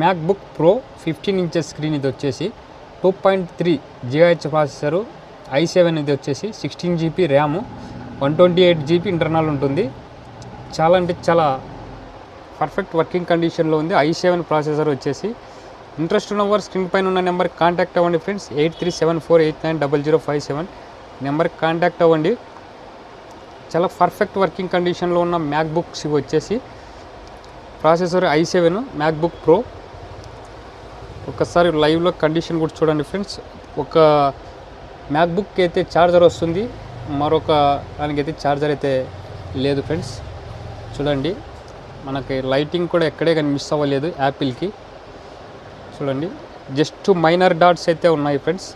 MacBook pro 15 inches screen ఇది వచ్చేసి 2.3 GHz processor, i7 ఇది వచ్చేసి 16 GB ర్యాము, 128 GB ఇంటర్నల్ ఉంటుంది. చాలా అంటే చాలా పర్ఫెక్ట్ వర్కింగ్ కండిషన్లో ఉంది. i7 ప్రాసెసర్ వచ్చేసి. ఇంట్రెస్ట్ ఉన్నవారు స్క్రీన్ పైన ఉన్న నెంబర్కి కాంటాక్ట్ అవ్వండి ఫ్రెండ్స్. 8374890057 నెంబర్కి కాంటాక్ట్ అవ్వండి. చాలా పర్ఫెక్ట్ వర్కింగ్ కండిషన్లో ఉన్న మ్యాక్బుక్స్ ఇవి వచ్చేసి. Processor i7 MacBook pro. ఒకసారి లైవ్లో కండిషన్ కూడా చూడండి ఫ్రెండ్స్. ఒక మ్యాక్బుక్కి అయితే ఛార్జర్ వస్తుంది, మరొక దానికైతే ఛార్జర్ అయితే లేదు ఫ్రెండ్స్. చూడండి, మనకి లైటింగ్ కూడా ఎక్కడే కానీ మిస్ అవ్వలేదు యాపిల్కి. చూడండి, జస్ట్ మైనర్ డాట్స్ అయితే ఉన్నాయి ఫ్రెండ్స్,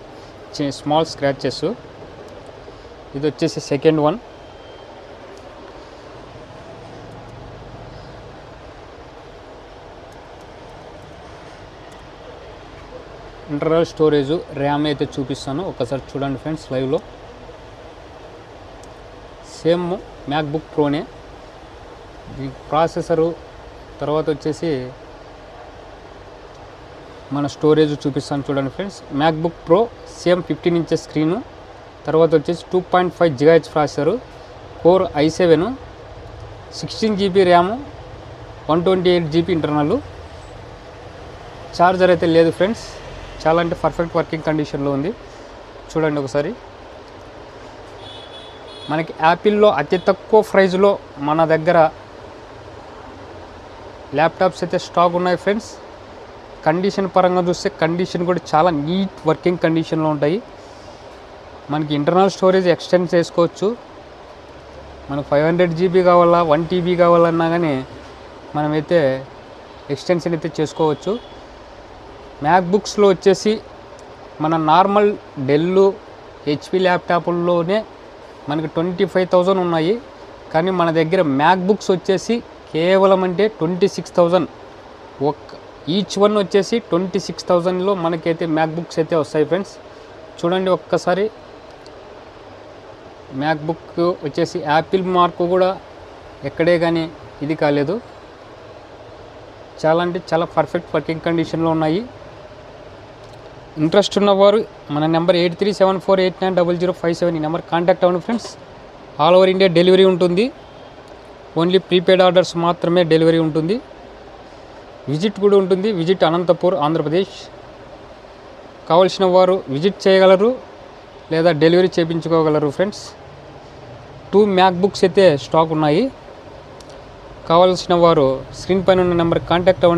స్మాల్ స్క్రాచెస్. ఇది వచ్చేసి second one. Internal storage RAM అయితే చూపిస్తాను, ఒకసారి చూడండి ఫ్రెండ్స్ లైవ్లో. సేమ్ మ్యాక్బుక్ ప్రోనే. ఈ ప్రాసెసరు తర్వాత వచ్చేసి మన స్టోరేజ్ చూపిస్తాను చూడండి friends. MacBook pro same 15 inches screen, తర్వాత వచ్చేసి 2.5 GHz processor, core i7, 16 GB RAM, 128 GB internal. Charger అయితే లేదు ఫ్రెండ్స్. చాలా అంటే పర్ఫెక్ట్ వర్కింగ్ కండిషన్లో ఉంది. చూడండి ఒకసారి. మనకి యాపిల్లో అతి తక్కువ ప్రైజ్లో మన దగ్గర ల్యాప్టాప్స్ అయితే స్టాక్ ఉన్నాయి ఫ్రెండ్స్. కండిషన్ పరంగా చూస్తే కండిషన్ కూడా చాలా నీట్ వర్కింగ్ కండిషన్లో ఉంటాయి. మనకి ఇంటర్నల్ స్టోరేజ్ ఎక్స్టెండ్ చేసుకోవచ్చు. మనకు 500 GB కావాలా, 1 TB కావాలన్నా కానీ మనమైతే ఎక్స్టెన్షన్ అయితే చేసుకోవచ్చు. మ్యాక్బుక్స్లో వచ్చేసి మన నార్మల్ డెల్, హెచ్పి ల్యాప్టాప్ల్లోనే మనకి 25,000 ఉన్నాయి. కానీ మన దగ్గర మ్యాక్బుక్స్ వచ్చేసి కేవలం అంటే 26,000. ఈచ్ వన్ వచ్చేసి 26,000లో మనకైతే మ్యాక్బుక్స్ అయితే వస్తాయి ఫ్రెండ్స్. చూడండి ఒక్కసారి. మ్యాక్బుక్ వచ్చేసి యాపిల్ మార్కు కూడా ఎక్కడే కానీ ఇది కాలేదు. చాలా అంటే చాలా పర్ఫెక్ట్ వర్కింగ్ కండిషన్లో ఉన్నాయి. ఇంట్రెస్ట్ ఉన్నవారు మన నెంబర్ 8374890057 ఈ నెంబర్ కాంటాక్ట్ అవ్వండి friends. All over India delivery ఉంటుంది. ఓన్లీ ప్రీపెయిడ్ ఆర్డర్స్ మాత్రమే డెలివరీ ఉంటుంది. విజిట్ కూడా ఉంటుంది. విజిట్ అనంతపూర్, ఆంధ్రప్రదేశ్. కావాల్సిన వారు విజిట్ చేయగలరు లేదా డెలివరీ చేయించుకోగలరు ఫ్రెండ్స్. 2 మ్యాక్బుక్స్ అయితే స్టాక్ ఉన్నాయి. కావాల్సిన వారు స్క్రీన్ పైన ఉన్న నెంబర్కి కాంటాక్ట్ అవ్వండి.